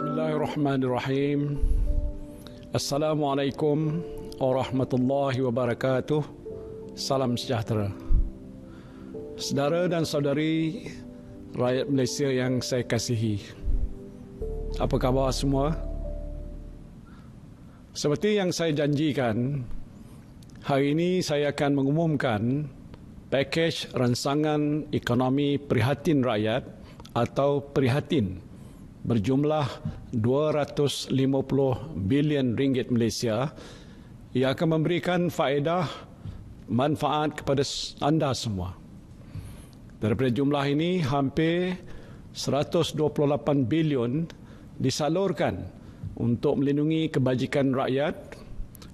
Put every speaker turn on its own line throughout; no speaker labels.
Bismillahirrahmanirrahim. Assalamualaikum warahmatullahi wabarakatuh. Salam sejahtera. Saudara dan saudari rakyat Malaysia yang saya kasihi, apa khabar semua? Seperti yang saya janjikan, hari ini saya akan mengumumkan pakej ransangan ekonomi prihatin rakyat atau prihatin berjumlah 250 bilion ringgit Malaysia yang akan memberikan faedah manfaat kepada anda semua. Daripada jumlah ini, hampir 128 bilion disalurkan untuk melindungi kebajikan rakyat,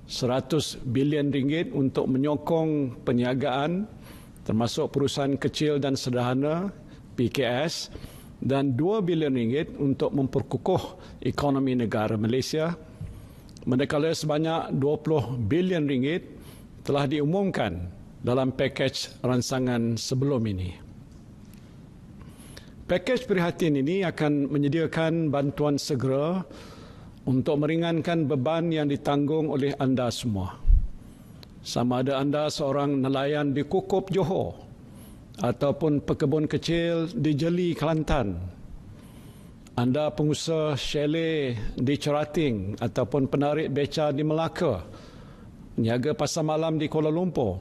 100 bilion ringgit untuk menyokong perniagaan termasuk perusahaan kecil dan sederhana PKS, dan 2 bilion ringgit untuk memperkukuh ekonomi negara Malaysia, manakala sebanyak 20 bilion ringgit telah diumumkan dalam pakej ransangan sebelum ini. Pakej prihatin ini akan menyediakan bantuan segera untuk meringankan beban yang ditanggung oleh anda semua. Sama ada anda seorang nelayan di Kukup, Johor, ataupun pekebun kecil di Jeli, Kelantan, anda pengusaha chalet di Cerating ataupun penarik beca di Melaka, niaga pasar malam di Kuala Lumpur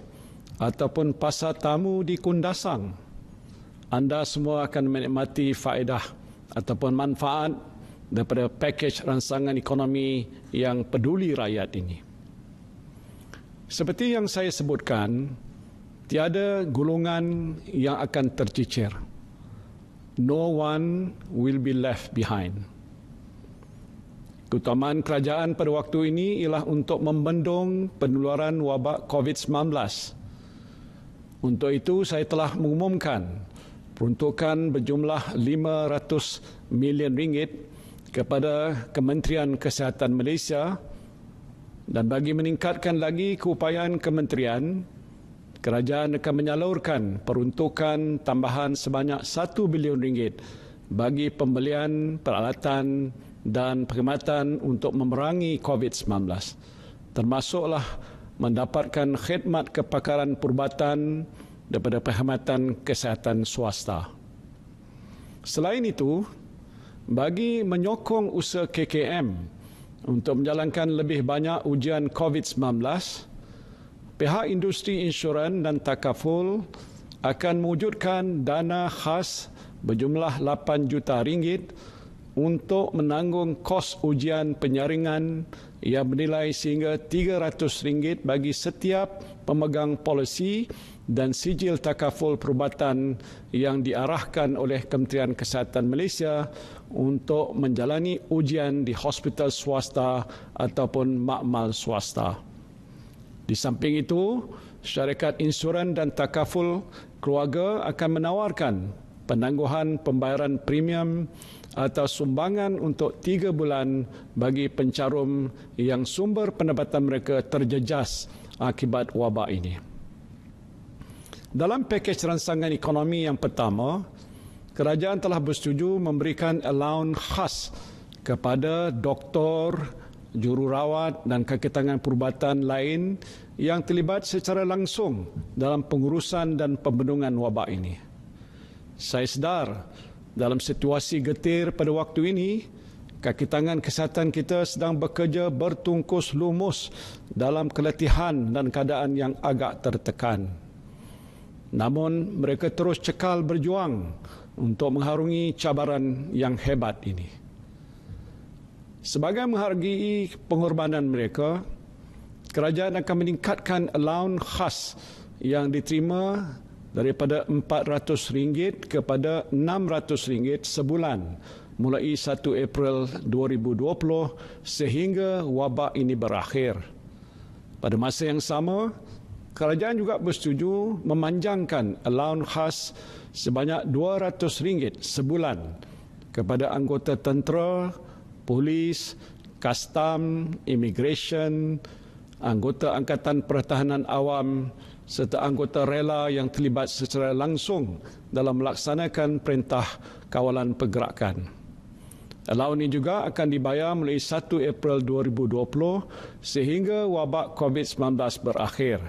ataupun pasar tamu di Kundasang, anda semua akan menikmati faedah ataupun manfaat daripada pakej ransangan ekonomi yang peduli rakyat ini. Seperti yang saya sebutkan, tiada golongan yang akan tercicir. No one will be left behind. Keutamaan kerajaan pada waktu ini ialah untuk membendung penularan wabak COVID-19. Untuk itu, saya telah mengumumkan peruntukan berjumlah 500 million ringgit kepada Kementerian Kesihatan Malaysia, dan bagi meningkatkan lagi keupayaan kementerian, kerajaan akan menyalurkan peruntukan tambahan sebanyak 1 bilion ringgit bagi pembelian peralatan dan perkhidmatan untuk memerangi COVID-19, termasuklah mendapatkan khidmat kepakaran perubatan daripada perkhidmatan kesihatan swasta. Selain itu, bagi menyokong usaha KKM untuk menjalankan lebih banyak ujian COVID-19, pihak industri insurans dan takaful akan mewujudkan dana khas berjumlah 8 juta ringgit untuk menanggung kos ujian penyaringan yang bernilai sehingga 300 ringgit bagi setiap pemegang polisi dan sijil takaful perubatan yang diarahkan oleh Kementerian Kesihatan Malaysia untuk menjalani ujian di hospital swasta ataupun makmal swasta. Di samping itu, syarikat insurans dan takaful keluarga akan menawarkan penangguhan pembayaran premium atau sumbangan untuk 3 bulan bagi pencarum yang sumber pendapatan mereka terjejas akibat wabak ini. Dalam pakej ransangan ekonomi yang pertama, kerajaan telah bersetuju memberikan allowance khas kepada doktor, jururawat dan kaki tangan perubatan lain yang terlibat secara langsung dalam pengurusan dan pembendungan wabak ini. Saya sedar dalam situasi getir pada waktu ini, kaki tangan kesihatan kita sedang bekerja bertungkus lumus dalam keletihan dan keadaan yang agak tertekan. Namun mereka terus cekal berjuang untuk mengharungi cabaran yang hebat ini. Sebagai menghargai pengorbanan mereka, kerajaan akan meningkatkan allowance khas yang diterima daripada RM400 kepada RM600 sebulan mulai 1 April 2020 sehingga wabak ini berakhir. Pada masa yang sama, kerajaan juga bersetuju memanjangkan allowance khas sebanyak RM200 sebulan kepada anggota tentera, polis, kastam, immigration, anggota Angkatan Pertahanan Awam serta anggota rela yang terlibat secara langsung dalam melaksanakan perintah kawalan pergerakan. Allowance ini juga akan dibayar mulai 1 April 2020 sehingga wabak COVID-19 berakhir.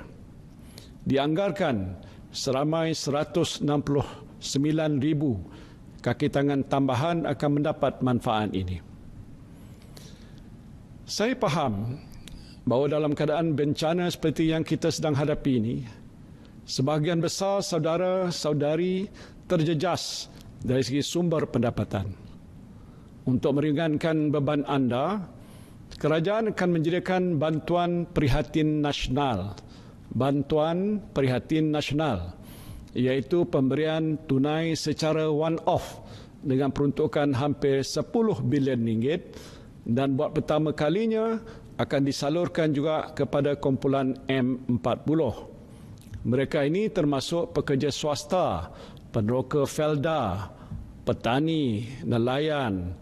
Dianggarkan seramai 169,000 kaki tangan tambahan akan mendapat manfaat ini. Saya faham bahawa dalam keadaan bencana seperti yang kita sedang hadapi ini, sebahagian besar saudara-saudari terjejas dari segi sumber pendapatan. Untuk meringankan beban anda, kerajaan akan menyediakan bantuan prihatin nasional. Bantuan prihatin nasional, iaitu pemberian tunai secara one-off dengan peruntukan hampir 10 bilion ringgit dan buat pertama kalinya akan disalurkan juga kepada kumpulan M40. Mereka ini termasuk pekerja swasta, peneroka felda, petani, nelayan,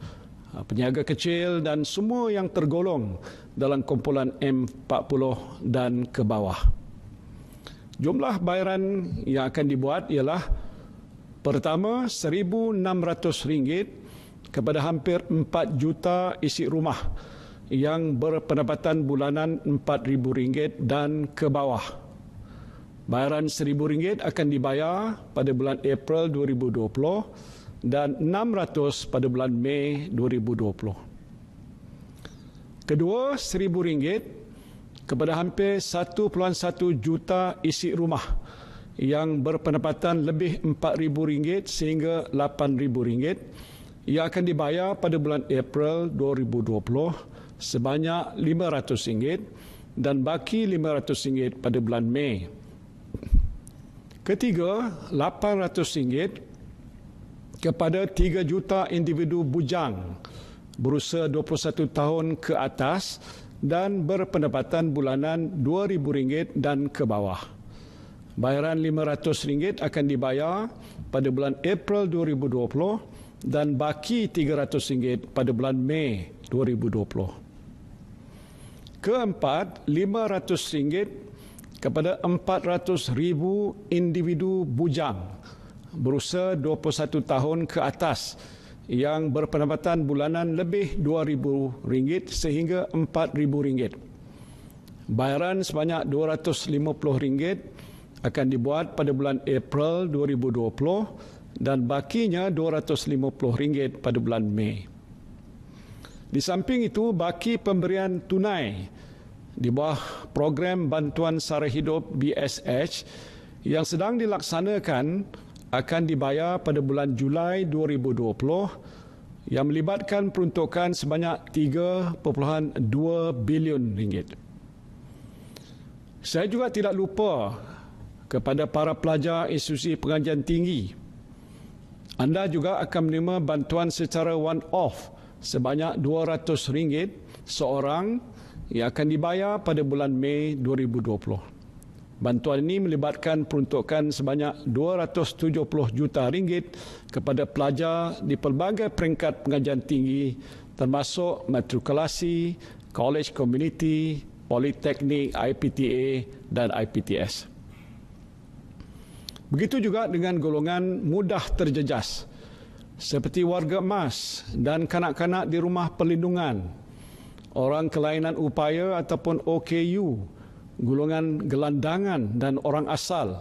peniaga kecil dan semua yang tergolong dalam kumpulan M40 dan ke bawah. Jumlah bayaran yang akan dibuat ialah pertama RM1,600 kepada hampir 4 juta isi rumah yang berpendapatan bulanan RM4,000 dan ke bawah. Bayaran RM1,000 akan dibayar pada bulan April 2020 dan RM600 pada bulan Mei 2020. Kedua, RM1,000 kepada hampir 1.1 juta isi rumah yang berpendapatan lebih RM4,000 sehingga RM8,000 yang akan dibayar pada bulan April 2020 sebanyak RM500 dan baki RM500 pada bulan Mei. Ketiga, RM800 kepada 3 juta individu bujang berusia 21 tahun ke atas dan berpendapatan bulanan RM2,000 dan ke bawah. Bayaran RM500 akan dibayar pada bulan April 2020 dan baki RM300 pada bulan Mei 2020. Keempat, RM500 kepada 400,000 individu bujang berusia 21 tahun ke atas yang berpendapatan bulanan lebih RM2,000 sehingga RM4,000. Bayaran sebanyak RM250 akan dibuat pada bulan April 2020 dan bakinya RM250 pada bulan Mei. Di samping itu, baki pemberian tunai di bawah program bantuan sara hidup BSH yang sedang dilaksanakan akan dibayar pada bulan Julai 2020 yang melibatkan peruntukan sebanyak RM3.2 bilion. Saya juga tidak lupa kepada para pelajar institusi pengajian tinggi. Anda juga akan menerima bantuan secara one-off sebanyak RM200 seorang yang akan dibayar pada bulan Mei 2020. Bantuan ini melibatkan peruntukan sebanyak RM270 juta kepada pelajar di pelbagai peringkat pengajian tinggi termasuk matrikulasi, college community, politeknik, IPTA dan IPTS. Begitu juga dengan golongan mudah terjejas seperti warga emas dan kanak-kanak di rumah perlindungan, orang kelainan upaya ataupun OKU, golongan gelandangan dan orang asal.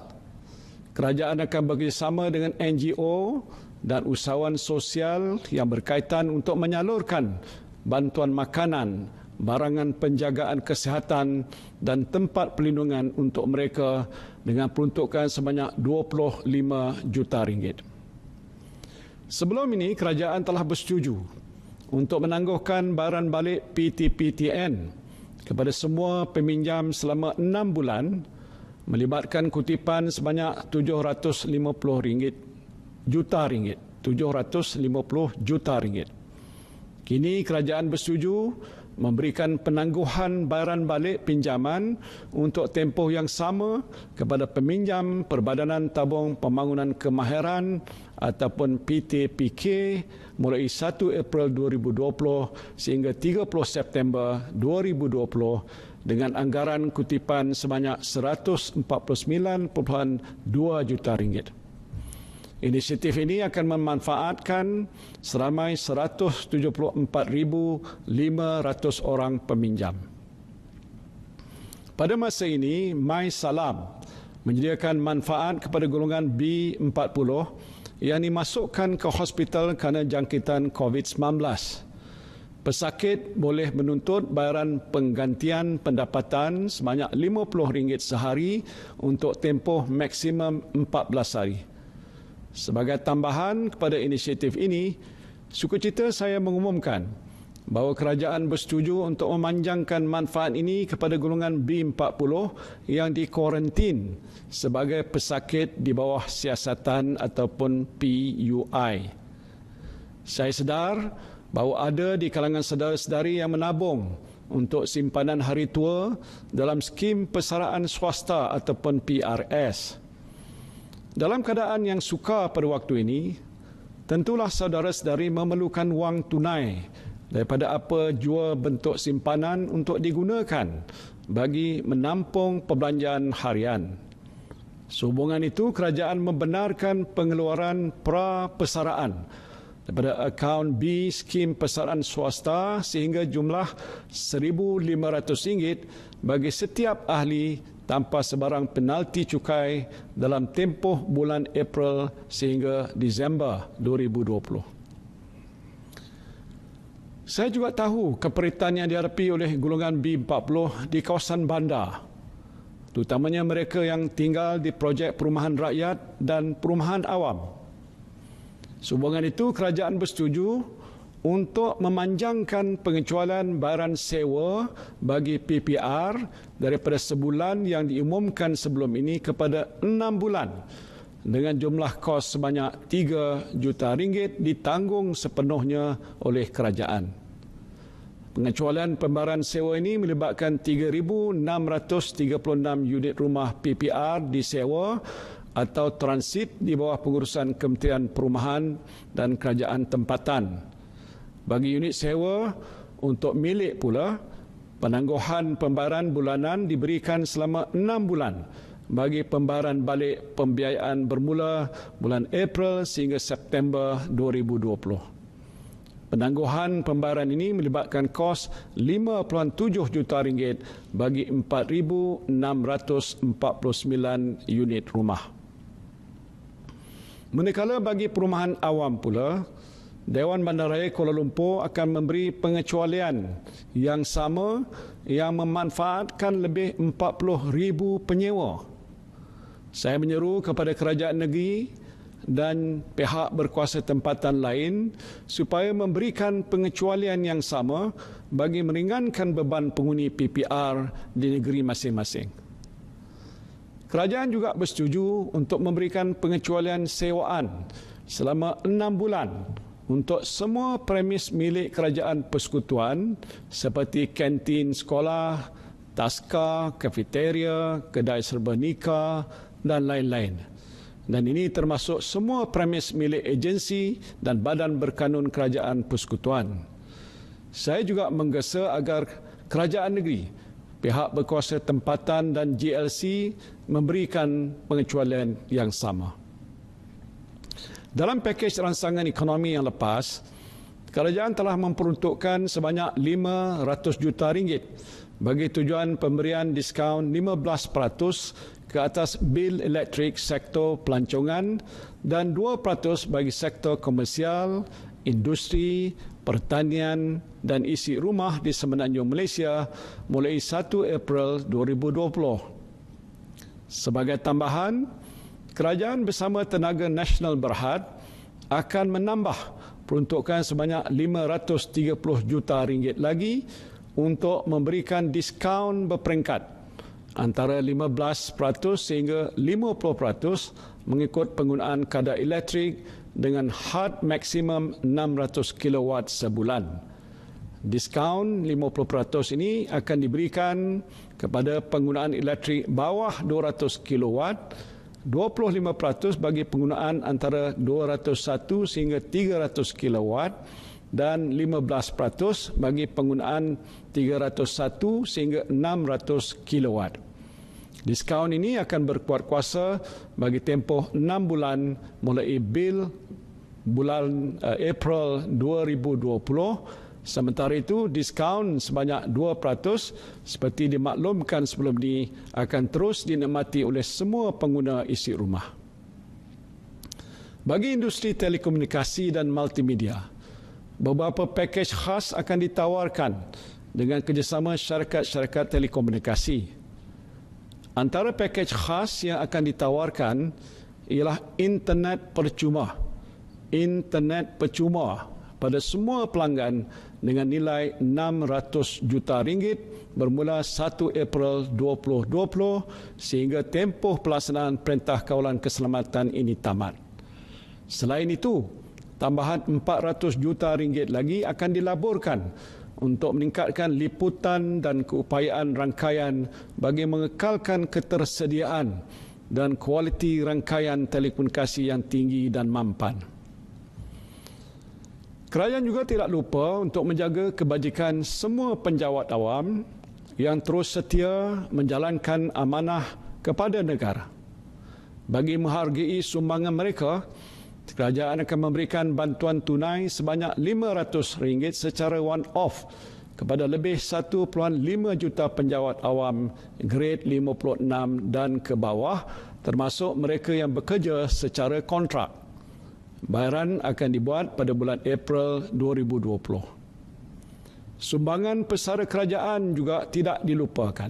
Kerajaan akan bekerjasama dengan NGO dan usahawan sosial yang berkaitan untuk menyalurkan bantuan makanan, barangan penjagaan kesihatan dan tempat perlindungan untuk mereka dengan peruntukan sebanyak RM25 juta. Sebelum ini, kerajaan telah bersetuju untuk menangguhkan bayaran balik PTPTN kepada semua peminjam selama 6 bulan melibatkan kutipan sebanyak RM750 juta. Kini kerajaan bersetuju memberikan penangguhan bayaran balik pinjaman untuk tempoh yang sama kepada peminjam Perbadanan Tabung Pembangunan Kemahiran ataupun PTPK mulai 1 April 2020 sehingga 30 September 2020 dengan anggaran kutipan sebanyak RM149.2 juta. Inisiatif ini akan memanfaatkan seramai 174,500 orang peminjam. Pada masa ini, MySalam menyediakan manfaat kepada golongan B40 yang dimasukkan ke hospital kerana jangkitan COVID-19. Pesakit boleh menuntut bayaran penggantian pendapatan sebanyak RM50 sehari untuk tempoh maksimum 14 hari. Sebagai tambahan kepada inisiatif ini, sukacita saya mengumumkan bahawa kerajaan bersetuju untuk memanjangkan manfaat ini kepada golongan B40 yang dikuarantin sebagai pesakit di bawah siasatan ataupun PUI. Saya sedar bahawa ada di kalangan saudara-saudari yang menabung untuk simpanan hari tua dalam skim persaraan swasta ataupun PRS. Dalam keadaan yang sukar pada waktu ini, tentulah saudara-saudari memerlukan wang tunai daripada apa jua bentuk simpanan untuk digunakan bagi menampung perbelanjaan harian. Sehubungan itu, kerajaan membenarkan pengeluaran pra-persaraan daripada akaun B skim persaraan swasta sehingga jumlah RM1,500 bagi setiap ahli tanpa sebarang penalti cukai dalam tempoh bulan April sehingga Disember 2020. Saya juga tahu keperitan yang dihadapi oleh golongan B40 di kawasan bandar, terutamanya mereka yang tinggal di projek perumahan rakyat dan perumahan awam. Sehubungan itu, kerajaan bersetuju untuk memanjangkan pengecualian bayaran sewa bagi PPR daripada sebulan yang diumumkan sebelum ini kepada 6 bulan dengan jumlah kos sebanyak RM3 juta ditanggung sepenuhnya oleh kerajaan. Pengecualian pembayaran sewa ini melibatkan 3,636 unit rumah PPR disewa atau transit di bawah pengurusan Kementerian Perumahan dan Kerajaan Tempatan. Bagi unit sewa untuk milik pula, penangguhan pembayaran bulanan diberikan selama 6 bulan bagi pembayaran balik pembiayaan bermula bulan April sehingga September 2020. Penangguhan pembayaran ini melibatkan kos RM5.7 juta bagi 4,649 unit rumah. Manakala bagi perumahan awam pula, Dewan Bandaraya Kuala Lumpur akan memberi pengecualian yang sama yang memanfaatkan lebih 40,000 penyewa. Saya menyeru kepada kerajaan negeri dan pihak berkuasa tempatan lain supaya memberikan pengecualian yang sama bagi meringankan beban penghuni PPR di negeri masing-masing. Kerajaan juga bersetuju untuk memberikan pengecualian sewaan selama 6 bulan untuk semua premis milik kerajaan persekutuan seperti kantin sekolah, taska, kafeteria, kedai serba nikah dan lain-lain. Dan ini termasuk semua premis milik agensi dan badan berkanun kerajaan persekutuan. Saya juga menggesa agar kerajaan negeri, pihak berkuasa tempatan dan GLC memberikan pengecualian yang sama. Dalam pakej rangsangan ekonomi yang lepas, kerajaan telah memperuntukkan sebanyak RM500 juta bagi tujuan pemberian diskaun 15% ke atas bil elektrik sektor pelancongan dan 2% bagi sektor komersial, industri, pertanian dan isi rumah di Semenanjung Malaysia mulai 1 April 2020. Sebagai tambahan, kerajaan bersama Tenaga Nasional Berhad akan menambah peruntukan sebanyak RM530 juta lagi untuk memberikan diskaun berperingkat antara 15% sehingga 50% mengikut penggunaan kadar elektrik dengan had maksimum 600 kW sebulan. Diskaun 50% ini akan diberikan kepada penggunaan elektrik bawah 200 kW, 25% bagi penggunaan antara 201 sehingga 300 kW dan 15% bagi penggunaan 301 sehingga 600 kW. Diskaun ini akan berkuat kuasa bagi tempoh 6 bulan mulai bulan April 2020. Sementara itu, diskaun sebanyak 2% seperti dimaklumkan sebelum ini akan terus dinikmati oleh semua pengguna isi rumah. Bagi industri telekomunikasi dan multimedia, beberapa pakej khas akan ditawarkan dengan kerjasama syarikat-syarikat telekomunikasi. Antara pakej khas yang akan ditawarkan ialah internet percuma. Internet percuma pada semua pelanggan dengan nilai RM600 juta bermula 1 April 2020 sehingga tempoh pelaksanaan Perintah Kawalan Keselamatan ini tamat. Selain itu, tambahan RM400 juta lagi akan dilaburkan untuk meningkatkan liputan dan keupayaan rangkaian bagi mengekalkan ketersediaan dan kualiti rangkaian telekomunikasi yang tinggi dan mampan. Kerajaan juga tidak lupa untuk menjaga kebajikan semua penjawat awam yang terus setia menjalankan amanah kepada negara. Bagi menghargai sumbangan mereka, kerajaan akan memberikan bantuan tunai sebanyak RM500 secara one-off kepada lebih 1.5 juta penjawat awam grade 56 dan ke bawah, termasuk mereka yang bekerja secara kontrak. Bayaran akan dibuat pada bulan April 2020. Sumbangan pesara kerajaan juga tidak dilupakan.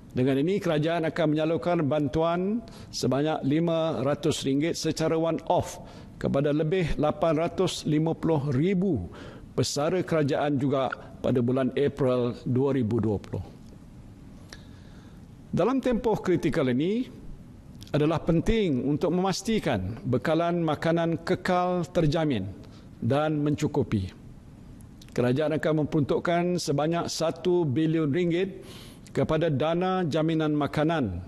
Dengan ini, kerajaan akan menyalurkan bantuan sebanyak RM500 secara one-off kepada lebih 850,000 pesara kerajaan juga pada bulan April 2020. Dalam tempoh kritikal ini, adalah penting untuk memastikan bekalan makanan kekal terjamin dan mencukupi. Kerajaan akan memperuntukkan sebanyak RM1 bilion kepada dana jaminan makanan.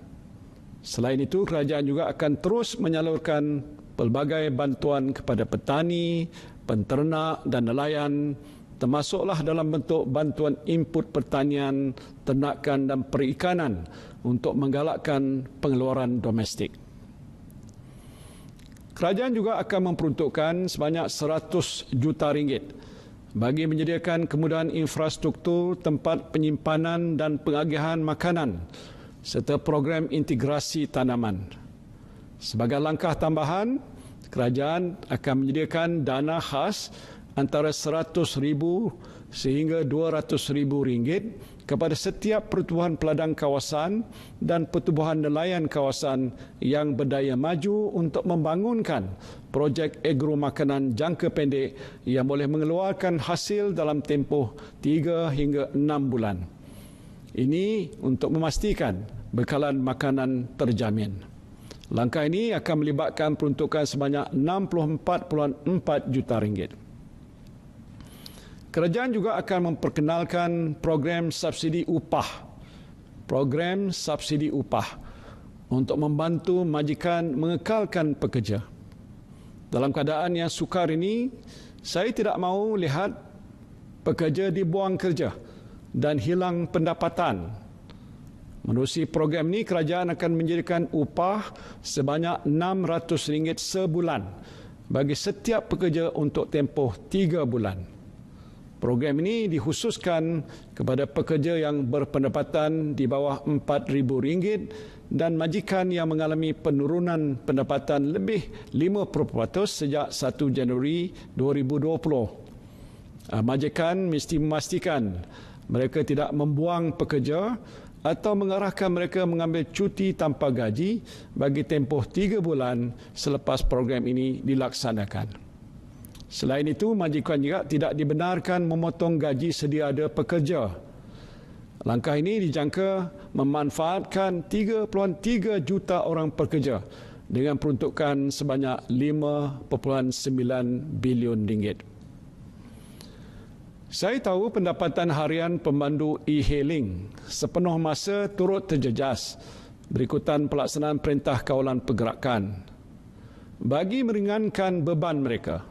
Selain itu, kerajaan juga akan terus menyalurkan pelbagai bantuan kepada petani, penternak dan nelayan, termasuklah dalam bentuk bantuan input pertanian, ternakan dan perikanan untuk menggalakkan pengeluaran domestik. Kerajaan juga akan memperuntukkan sebanyak RM100 juta bagi menyediakan kemudahan infrastruktur tempat penyimpanan dan pengagihan makanan serta program integrasi tanaman. Sebagai langkah tambahan, kerajaan akan menyediakan dana khas antara RM100,000 sehingga RM200,000 kepada setiap pertubuhan peladang kawasan dan pertubuhan nelayan kawasan yang berdaya maju untuk membangunkan projek agro makanan jangka pendek yang boleh mengeluarkan hasil dalam tempoh 3 hingga 6 bulan. Ini untuk memastikan bekalan makanan terjamin. Langkah ini akan melibatkan peruntukan sebanyak RM64.4 juta. Kerajaan juga akan memperkenalkan program subsidi upah. Program subsidi upah untuk membantu majikan mengekalkan pekerja. Dalam keadaan yang sukar ini, saya tidak mahu lihat pekerja dibuang kerja dan hilang pendapatan. Menerusi program ini, kerajaan akan menjadikan upah sebanyak RM600 sebulan bagi setiap pekerja untuk tempoh 3 bulan. Program ini dikhususkan kepada pekerja yang berpendapatan di bawah RM4,000 dan majikan yang mengalami penurunan pendapatan lebih 5% sejak 1 Januari 2020. Majikan mesti memastikan mereka tidak membuang pekerja atau mengarahkan mereka mengambil cuti tanpa gaji bagi tempoh 3 bulan selepas program ini dilaksanakan. Selain itu, majikan juga tidak dibenarkan memotong gaji sedia ada pekerja. Langkah ini dijangka memanfaatkan 3.3 juta orang pekerja dengan peruntukan sebanyak RM5.9 bilion. Saya tahu pendapatan harian pemandu e-hailing sepenuh masa turut terjejas berikutan pelaksanaan Perintah Kawalan Pergerakan. Bagi meringankan beban mereka,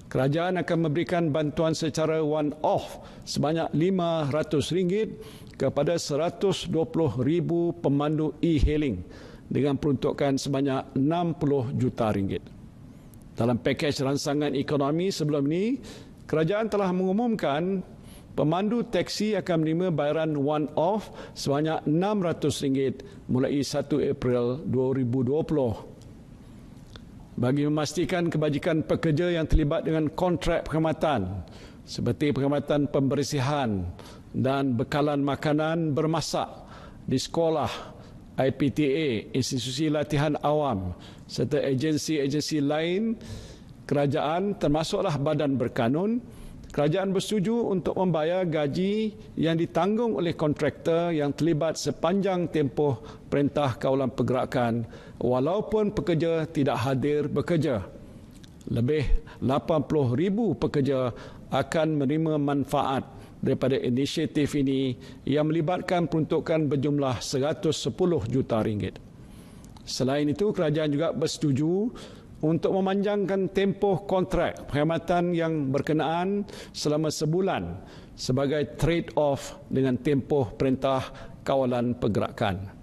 kerajaan akan memberikan bantuan secara one-off sebanyak RM500 kepada 120,000 pemandu e-hailing dengan peruntukan sebanyak RM60 juta. Dalam pakej rangsangan ekonomi sebelum ini, kerajaan telah mengumumkan pemandu teksi akan menerima bayaran one-off sebanyak RM600 mulai 1 April 2020. Bagi memastikan kebajikan pekerja yang terlibat dengan kontrak perkhidmatan seperti perkhidmatan pembersihan dan bekalan makanan bermasak di sekolah, IPTA, institusi latihan awam serta agensi-agensi lain kerajaan termasuklah badan berkanun, kerajaan bersetuju untuk membayar gaji yang ditanggung oleh kontraktor yang terlibat sepanjang tempoh Perintah Kawalan Pergerakan walaupun pekerja tidak hadir bekerja. Lebih 80,000 pekerja akan menerima manfaat daripada inisiatif ini yang melibatkan peruntukan berjumlah RM110 juta. Selain itu, kerajaan juga bersetuju untuk memanjangkan tempoh kontrak perkhidmatan yang berkenaan selama sebulan sebagai trade-off dengan tempoh Perintah Kawalan Pergerakan.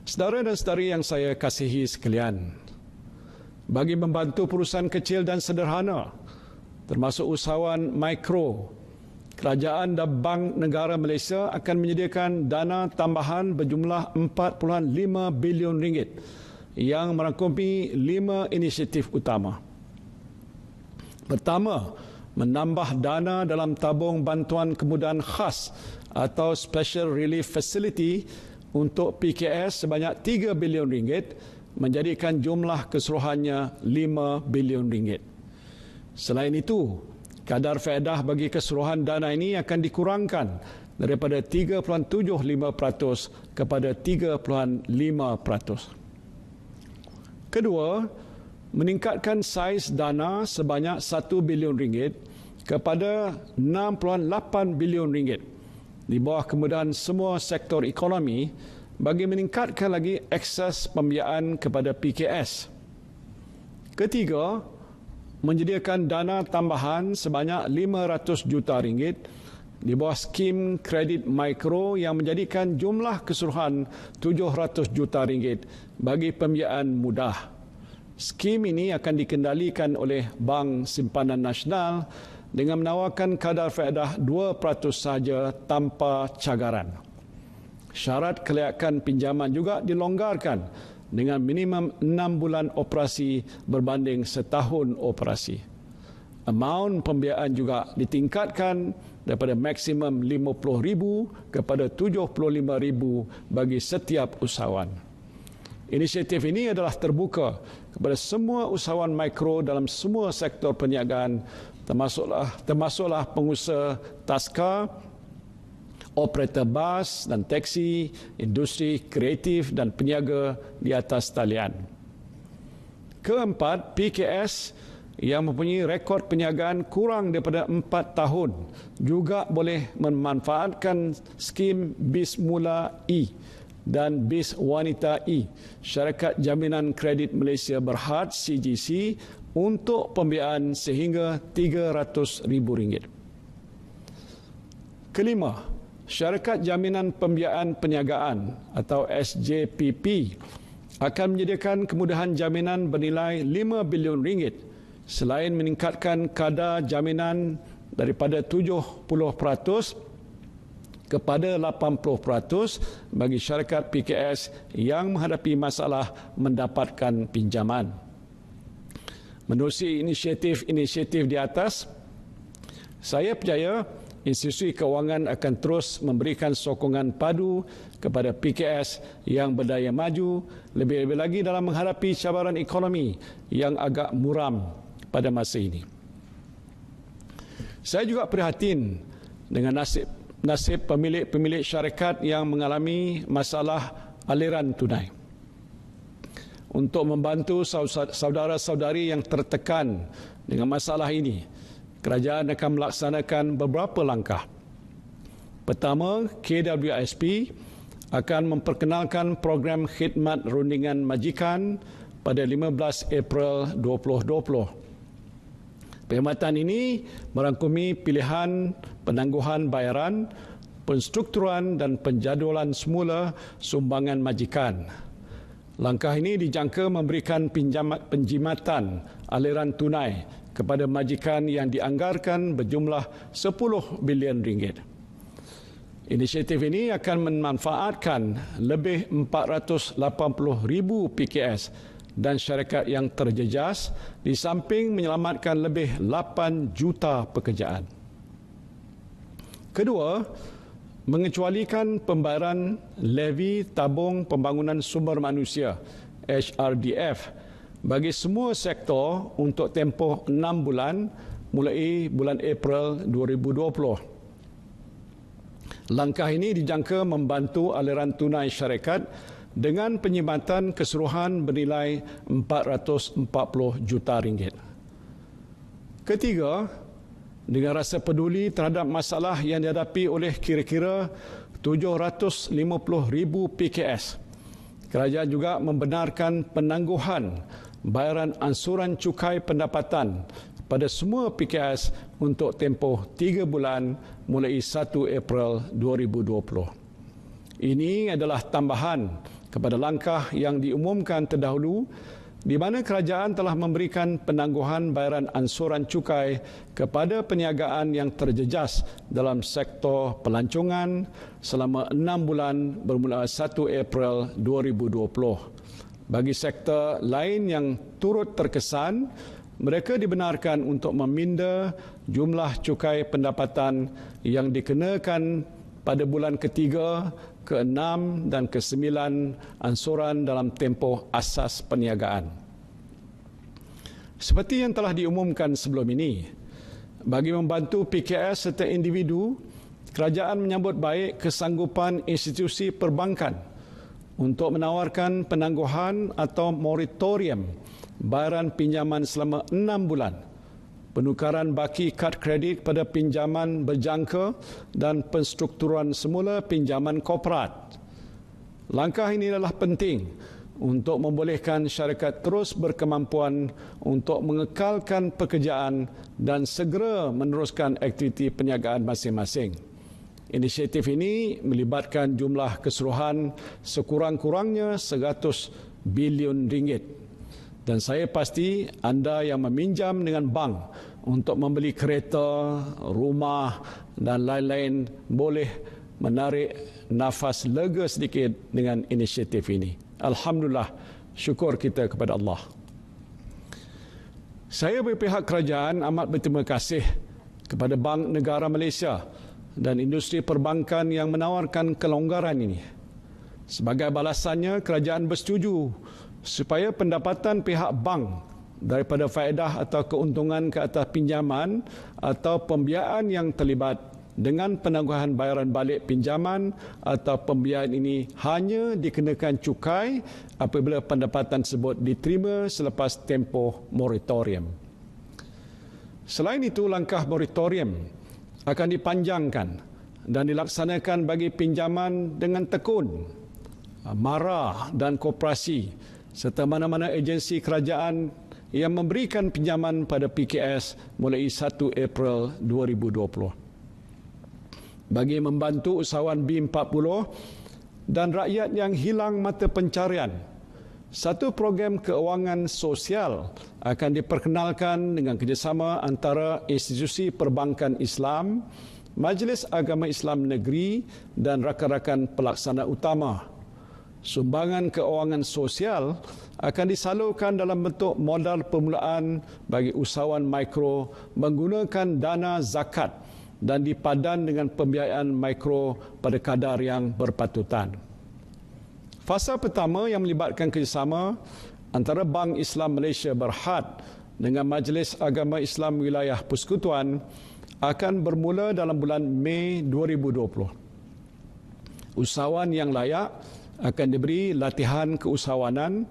Saudara dan saudari yang saya kasihi sekalian, bagi membantu perusahaan kecil dan sederhana, termasuk usahawan mikro, kerajaan dan Bank Negara Malaysia akan menyediakan dana tambahan berjumlah RM4.5 bilion yang merangkumi 5 inisiatif utama. Pertama, menambah dana dalam tabung bantuan kemudahan khas atau Special Relief Facility untuk PKS sebanyak RM3 bilion menjadikan jumlah keseluruhannya RM5 bilion. Selain itu, kadar faedah bagi keseluruhan dana ini akan dikurangkan daripada 3.75% kepada 3.5%. Kedua, meningkatkan saiz dana sebanyak RM1 bilion kepada RM6.8 bilion di bawah kemudahan semua sektor ekonomi bagi meningkatkan lagi akses pembiayaan kepada PKS. Ketiga, menyediakan dana tambahan sebanyak RM500 juta di bawah skim kredit mikro yang menjadikan jumlah keseluruhan RM700 juta bagi pembiayaan mudah. Skim ini akan dikendalikan oleh Bank Simpanan Nasional dengan menawarkan kadar faedah 2% sahaja tanpa cagaran. Syarat kelayakan pinjaman juga dilonggarkan dengan minimum 6 bulan operasi berbanding setahun operasi. Amaun pembiayaan juga ditingkatkan daripada maksimum RM50,000 kepada RM75,000 bagi setiap usahawan. Inisiatif ini adalah terbuka kepada semua usahawan mikro dalam semua sektor perniagaan, termasuklah pengusaha taska, operator bas dan teksi, industri kreatif dan peniaga di atas talian. Keempat, PKS yang mempunyai rekod perniagaan kurang daripada 4 tahun juga boleh memanfaatkan skim BIS Mula E dan BIS Wanita E, Syarikat Jaminan Kredit Malaysia Berhad CGC, untuk pembiayaan sehingga RM300,000. Kelima, Syarikat Jaminan Pembiayaan Perniagaan atau SJPP akan menyediakan kemudahan jaminan bernilai RM5 bilion selain meningkatkan kadar jaminan daripada 70% kepada 80% bagi syarikat PKS yang menghadapi masalah mendapatkan pinjaman. Menerusi inisiatif di atas, saya percaya institusi kewangan akan terus memberikan sokongan padu kepada PKS yang berdaya maju, lebih-lebih lagi dalam menghadapi cabaran ekonomi yang agak muram pada masa ini. Saya juga prihatin dengan nasib pemilik syarikat yang mengalami masalah aliran tunai. Untuk membantu saudara-saudari yang tertekan dengan masalah ini, kerajaan akan melaksanakan beberapa langkah. Pertama, KWSP akan memperkenalkan program khidmat rundingan majikan pada 15 April 2020. Perkhidmatan ini merangkumi pilihan penangguhan bayaran, penstrukturan dan penjadualan semula sumbangan majikan. Langkah ini dijangka memberikan penjimatan aliran tunai kepada majikan yang dianggarkan berjumlah 10 bilion ringgit. Inisiatif ini akan memanfaatkan lebih 480,000 PKS dan syarikat yang terjejas di samping menyelamatkan lebih 8 juta pekerjaan. Kedua, mengecualikan pembayaran levy tabung pembangunan sumber manusia HRDF bagi semua sektor untuk tempoh 6 bulan mulai bulan April 2020. Langkah ini dijangka membantu aliran tunai syarikat dengan penyimatan keseluruhan bernilai 440 juta ringgit. Ketiga, dengan rasa peduli terhadap masalah yang dihadapi oleh kira-kira 750,000 PKS, kerajaan juga membenarkan penangguhan bayaran ansuran cukai pendapatan pada semua PKS untuk tempoh 3 bulan mulai 1 April 2020. Ini adalah tambahan kepada langkah yang diumumkan terdahulu di mana kerajaan telah memberikan penangguhan bayaran ansuran cukai kepada perniagaan yang terjejas dalam sektor pelancongan selama 6 bulan bermula 1 April 2020. Bagi sektor lain yang turut terkesan, mereka dibenarkan untuk meminda jumlah cukai pendapatan yang dikenakan pada bulan ketiga, ke-6 dan ke-9 ansuran dalam tempoh asas perniagaan. Seperti yang telah diumumkan sebelum ini, bagi membantu PKS serta individu, kerajaan menyambut baik kesanggupan institusi perbankan untuk menawarkan penangguhan atau moratorium bayaran pinjaman selama 6 bulan, penukaran baki kad kredit pada pinjaman berjangka dan penstrukturan semula pinjaman korporat. Langkah ini adalah penting untuk membolehkan syarikat terus berkemampuan untuk mengekalkan pekerjaan dan segera meneruskan aktiviti perniagaan masing-masing. Inisiatif ini melibatkan jumlah keseluruhan sekurang-kurangnya 100 bilion ringgit. Dan saya pasti anda yang meminjam dengan bank untuk membeli kereta, rumah dan lain-lain boleh menarik nafas lega sedikit dengan inisiatif ini. Alhamdulillah, syukur kita kepada Allah. Saya berpihak kerajaan amat berterima kasih kepada Bank Negara Malaysia dan industri perbankan yang menawarkan kelonggaran ini. Sebagai balasannya, kerajaan bersetuju supaya pendapatan pihak bank daripada faedah atau keuntungan ke atas pinjaman atau pembiayaan yang terlibat dengan penangguhan bayaran balik pinjaman atau pembiayaan ini hanya dikenakan cukai apabila pendapatan tersebut diterima selepas tempoh moratorium. Selain itu, langkah moratorium akan dipanjangkan dan dilaksanakan bagi pinjaman dengan tekun, mara dan koperasi serta mana-mana agensi kerajaan yang memberikan pinjaman pada PKS mulai 1 April 2020. Bagi membantu usahawan B40 dan rakyat yang hilang mata pencarian, satu program keuangan sosial akan diperkenalkan dengan kerjasama antara institusi perbankan Islam, Majlis Agama Islam Negeri dan rakan-rakan pelaksana utama. Sumbangan keuangan sosial akan disalurkan dalam bentuk modal permulaan bagi usahawan mikro menggunakan dana zakat dan dipadan dengan pembiayaan mikro pada kadar yang berpatutan. Fasa pertama yang melibatkan kerjasama antara Bank Islam Malaysia Berhad dengan Majlis Agama Islam Wilayah Persekutuan akan bermula dalam bulan Mei 2020. Usahawan yang layak akan diberi latihan keusahawanan,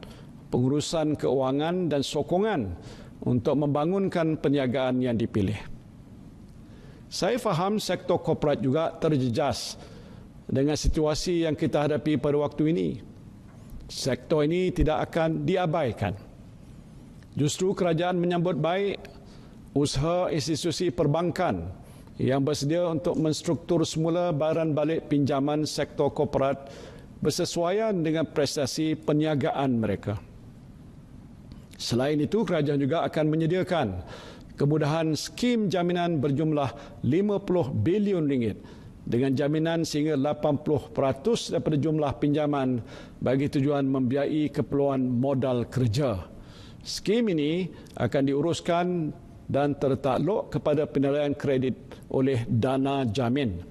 pengurusan keuangan dan sokongan untuk membangunkan perniagaan yang dipilih. Saya faham sektor korporat juga terjejas dengan situasi yang kita hadapi pada waktu ini. Sektor ini tidak akan diabaikan. Justru kerajaan menyambut baik usaha institusi perbankan yang bersedia untuk menstruktur semula bayaran balik pinjaman sektor korporat bersesuaian dengan prestasi perniagaan mereka. Selain itu, kerajaan juga akan menyediakan kemudahan skim jaminan berjumlah 50 bilion ringgit dengan jaminan sehingga 80% daripada jumlah pinjaman bagi tujuan membiayai keperluan modal kerja. Skim ini akan diuruskan dan tertakluk kepada penilaian kredit oleh Dana Jamin.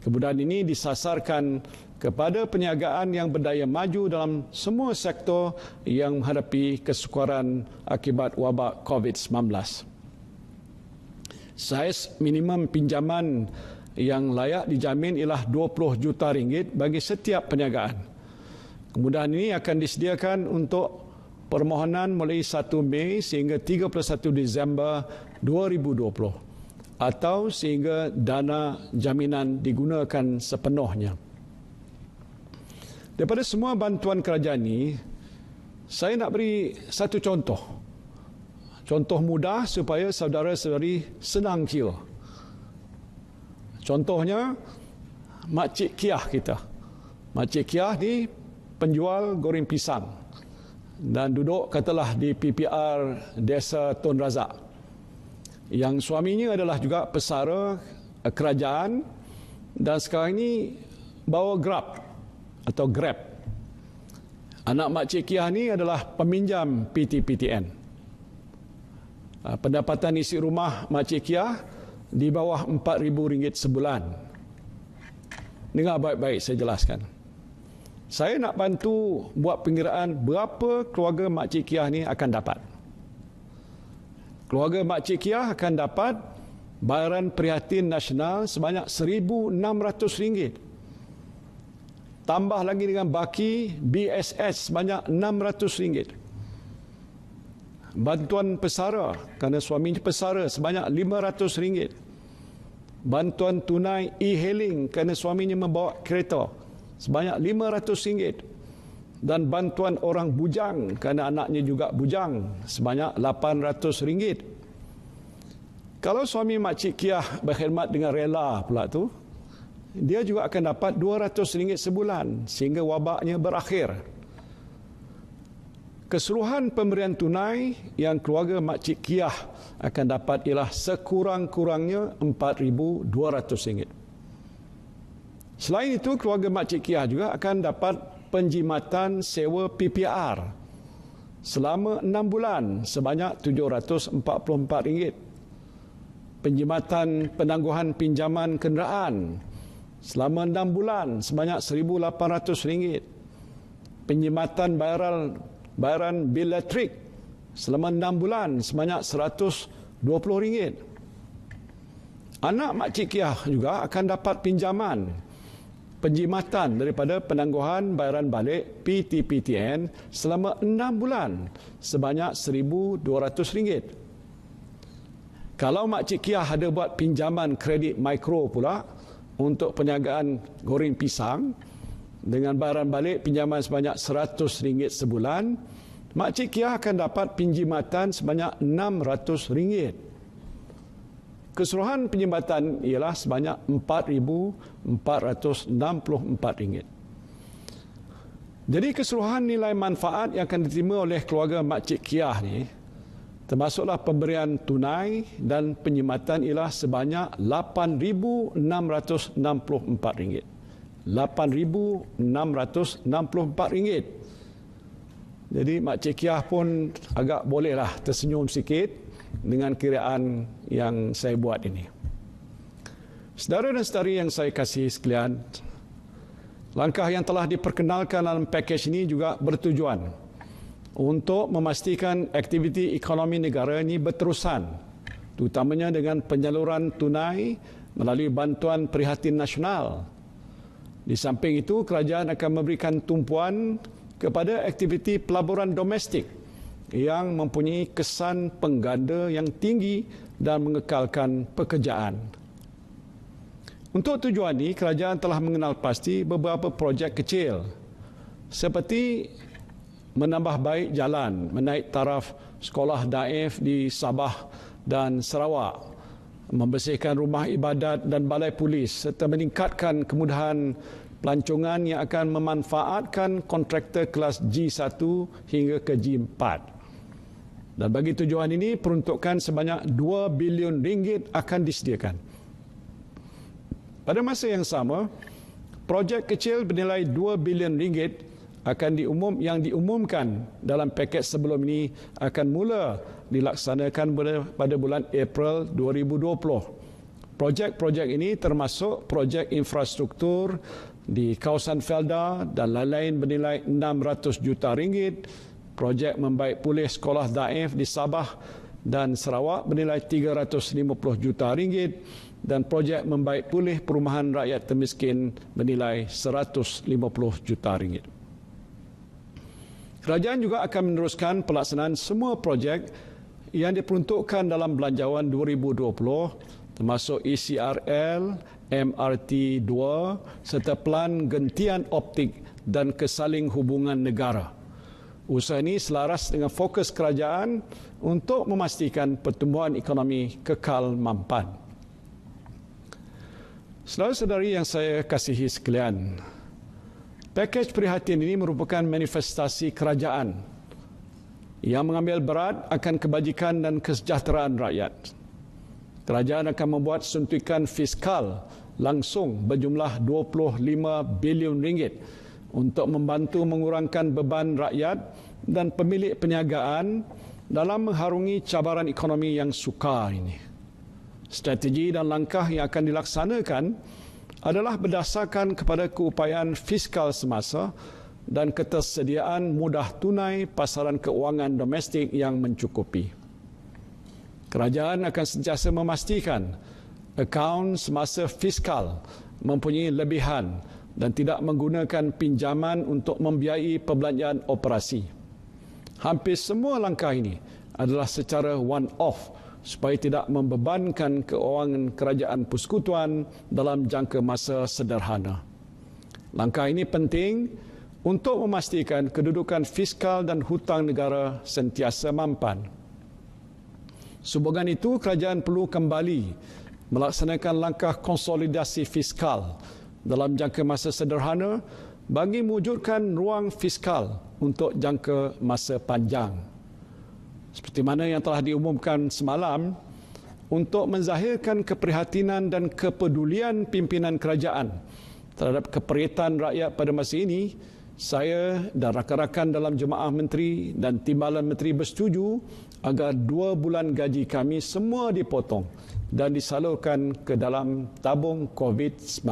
Kemudahan ini disasarkan kepada perniagaan yang berdaya maju dalam semua sektor yang menghadapi kesukaran akibat wabak COVID-19. Saiz minimum pinjaman yang layak dijamin ialah 20 juta ringgit bagi setiap perniagaan. Kemudahan ini akan disediakan untuk permohonan mulai 1 Mei sehingga 31 Disember 2020 atau sehingga dana jaminan digunakan sepenuhnya. Daripada semua bantuan kerajaan ini, saya nak beri satu contoh. Contoh mudah supaya saudara-saudari senang kira. Contohnya, Makcik Kiah kita. Makcik Kiah ni penjual goreng pisang dan duduk katalah di PPR Desa Tun Razak. Yang suaminya adalah juga pesara kerajaan dan sekarang ini bawa Grab. Anak Makcik Kiah ni adalah peminjam PTPTN. Pendapatan isi rumah Makcik Kiah di bawah RM4,000 sebulan. Dengar baik-baik saya jelaskan. Saya nak bantu buat pengiraan berapa keluarga Makcik Kiah ni akan dapat. Keluarga Makcik Kiah akan dapat bayaran prihatin nasional sebanyak RM1,600. Tambah lagi dengan baki BSS sebanyak RM600. Bantuan pesara kerana suaminya pesara sebanyak RM500. Bantuan tunai e-hailing kerana suaminya membawa kereta sebanyak RM500. Dan bantuan orang bujang kerana anaknya juga bujang sebanyak RM800. Kalau suami Makcik Kiah berkhidmat dengan rela pula tu, dia juga akan dapat RM200 sebulan sehingga wabaknya berakhir. Keseluruhan pemberian tunai yang keluarga Makcik Kiah akan dapat ialah sekurang-kurangnya RM4,200. Selain itu, keluarga Makcik Kiah juga akan dapat penjimatan sewa PPR selama 6 bulan sebanyak RM744. Penjimatan penangguhan pinjaman kenderaan selama 6 bulan sebanyak RM1,800. Penjimatan bayaran bil elektrik selama 6 bulan sebanyak RM120. Anak Makcik Kiah juga akan dapat pinjaman penjimatan daripada penangguhan bayaran balik PTPTN selama 6 bulan sebanyak RM1,200. Kalau Makcik Kiah ada buat pinjaman kredit mikro pula untuk perniagaan goreng pisang dengan bayaran balik pinjaman sebanyak RM100 sebulan, Makcik Kiah akan dapat penjimatan sebanyak RM600. Keseluruhan penjimatan ialah sebanyak RM4,464. Jadi keseluruhan nilai manfaat yang akan diterima oleh keluarga Makcik Kiah ni, termasuklah pemberian tunai dan penjimatan ialah sebanyak RM8,664. RM8,664. Jadi Makcik Kiah pun agak bolehlah tersenyum sikit dengan kiraan yang saya buat ini. Saudara dan saudari yang saya kasihi sekalian, langkah yang telah diperkenalkan dalam pakej ini juga bertujuan untuk memastikan aktiviti ekonomi negara ini berterusan, terutamanya dengan penyaluran tunai melalui bantuan prihatin nasional. Di samping itu, kerajaan akan memberikan tumpuan kepada aktiviti pelaburan domestik yang mempunyai kesan pengganda yang tinggi dan mengekalkan pekerjaan. Untuk tujuan ini, kerajaan telah mengenal pasti beberapa projek kecil seperti menambah baik jalan, menaik taraf sekolah daif di Sabah dan Sarawak, membersihkan rumah ibadat dan balai polis serta meningkatkan kemudahan pelancongan yang akan memanfaatkan kontraktor kelas G1 hingga ke G4. Dan bagi tujuan ini, peruntukan sebanyak 2 bilion ringgit akan disediakan. Pada masa yang sama, projek kecil bernilai 2 bilion ringgit yang diumumkan dalam pakej sebelum ini akan mula dilaksanakan pada bulan April 2020. Projek-projek ini termasuk projek infrastruktur di kawasan Felda dan lain-lain bernilai 600 juta ringgit, projek membaik pulih sekolah daif di Sabah dan Sarawak bernilai 350 juta ringgit, dan projek membaik pulih perumahan rakyat termiskin bernilai 150 juta ringgit. Kerajaan juga akan meneruskan pelaksanaan semua projek yang diperuntukkan dalam Belanjawan 2020 termasuk ECRL, MRT 2 serta Pelan Gentian Optik dan Kesaling Hubungan Negara. Usaha ini selaras dengan fokus kerajaan untuk memastikan pertumbuhan ekonomi kekal mampan. Saudara-saudari yang saya kasihi sekalian, pakej prihatin ini merupakan manifestasi kerajaan yang mengambil berat akan kebajikan dan kesejahteraan rakyat. Kerajaan akan membuat suntikan fiskal langsung berjumlah 25 bilion ringgit untuk membantu mengurangkan beban rakyat dan pemilik perniagaan dalam mengharungi cabaran ekonomi yang sukar ini. Strategi dan langkah yang akan dilaksanakan adalah berdasarkan kepada keupayaan fiskal semasa dan ketersediaan mudah tunai pasaran keuangan domestik yang mencukupi. Kerajaan akan sentiasa memastikan akaun semasa fiskal mempunyai lebihan dan tidak menggunakan pinjaman untuk membiayai perbelanjaan operasi. Hampir semua langkah ini adalah secara one-off supaya tidak membebankan keuangan kerajaan persekutuan dalam jangka masa sederhana. Langkah ini penting untuk memastikan kedudukan fiskal dan hutang negara sentiasa mampan. Sehubungan itu, kerajaan perlu kembali melaksanakan langkah konsolidasi fiskal dalam jangka masa sederhana bagi mewujudkan ruang fiskal untuk jangka masa panjang. Seperti mana yang telah diumumkan semalam, untuk menzahirkan keprihatinan dan kepedulian pimpinan kerajaan terhadap keperitan rakyat pada masa ini, saya dan rakan-rakan dalam Jemaah Menteri dan Timbalan Menteri bersetuju agar 2 bulan gaji kami semua dipotong dan disalurkan ke dalam tabung COVID-19.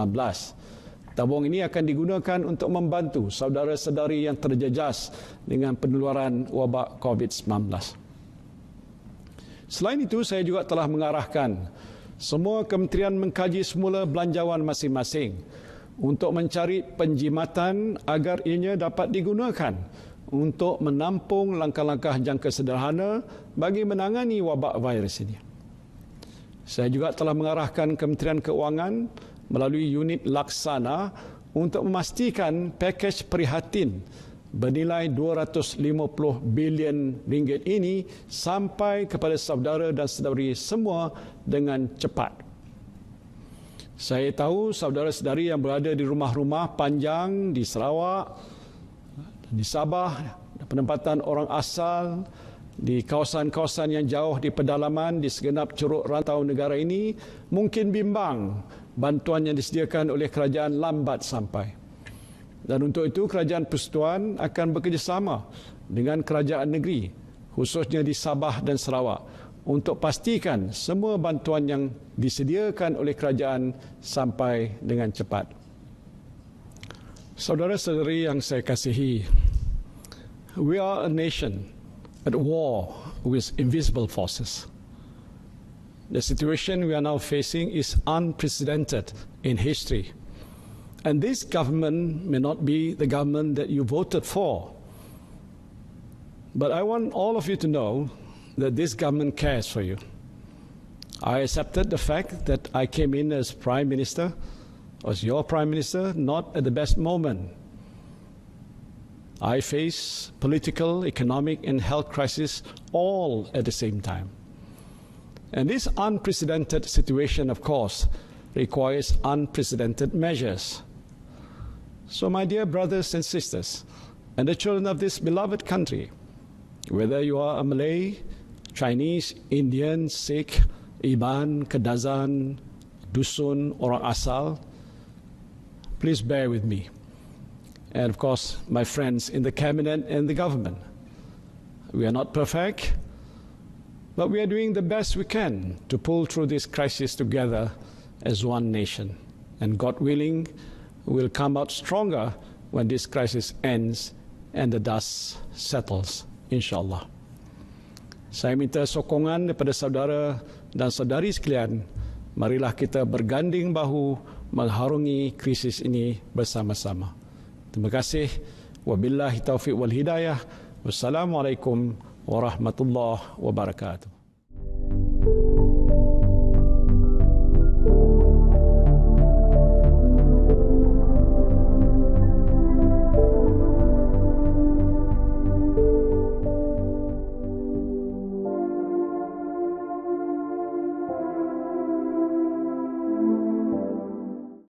Tabung ini akan digunakan untuk membantu saudara-saudari yang terjejas dengan penularan wabak COVID-19. Selain itu, saya juga telah mengarahkan semua kementerian mengkaji semula belanjawan masing-masing untuk mencari penjimatan agar ianya dapat digunakan untuk menampung langkah-langkah jangka sederhana bagi menangani wabak virus ini. Saya juga telah mengarahkan Kementerian Keuangan melalui unit laksana untuk memastikan pakej prihatin bernilai 250 bilion ringgit ini sampai kepada saudara dan saudari semua dengan cepat. Saya tahu saudara-saudari yang berada di rumah-rumah panjang di Sarawak, di Sabah, penempatan orang asal, di kawasan-kawasan yang jauh di pedalaman di segenap curug rantau negara ini mungkin bimbang bantuan yang disediakan oleh kerajaan lambat sampai. Dan untuk itu, Kerajaan Persekutuan akan bekerjasama dengan kerajaan negeri, khususnya di Sabah dan Sarawak, untuk pastikan semua bantuan yang disediakan oleh kerajaan sampai dengan cepat. Saudara-saudari yang saya kasihi, we are a nation at war with invisible forces. The situation we are now facing is unprecedented in history. And this government may not be the government that you voted for. But I want all of you to know that this government cares for you. I accepted the fact that I came in as Prime Minister, as your Prime Minister, not at the best moment. I face political, economic, and health crisis all at the same time. And this unprecedented situation, of course, requires unprecedented measures. So, my dear brothers and sisters, and the children of this beloved country, whether you are a Malay, Chinese, Indian, Sikh, Iban, Kadazan, Dusun, orang asal, please bear with me. And of course, my friends in the cabinet and the government. We are not perfect, but we are doing the best we can to pull through this crisis together as one nation. And God willing, we'll come out stronger when this crisis ends and the dust settles, insyaAllah. Saya minta sokongan daripada saudara dan saudari sekalian, marilah kita berganding bahu mengharungi krisis ini bersama-sama. Terima kasih. Wabillahi taufiq wal hidayah. Wassalamualaikum warahmatullahi wabarakatuh.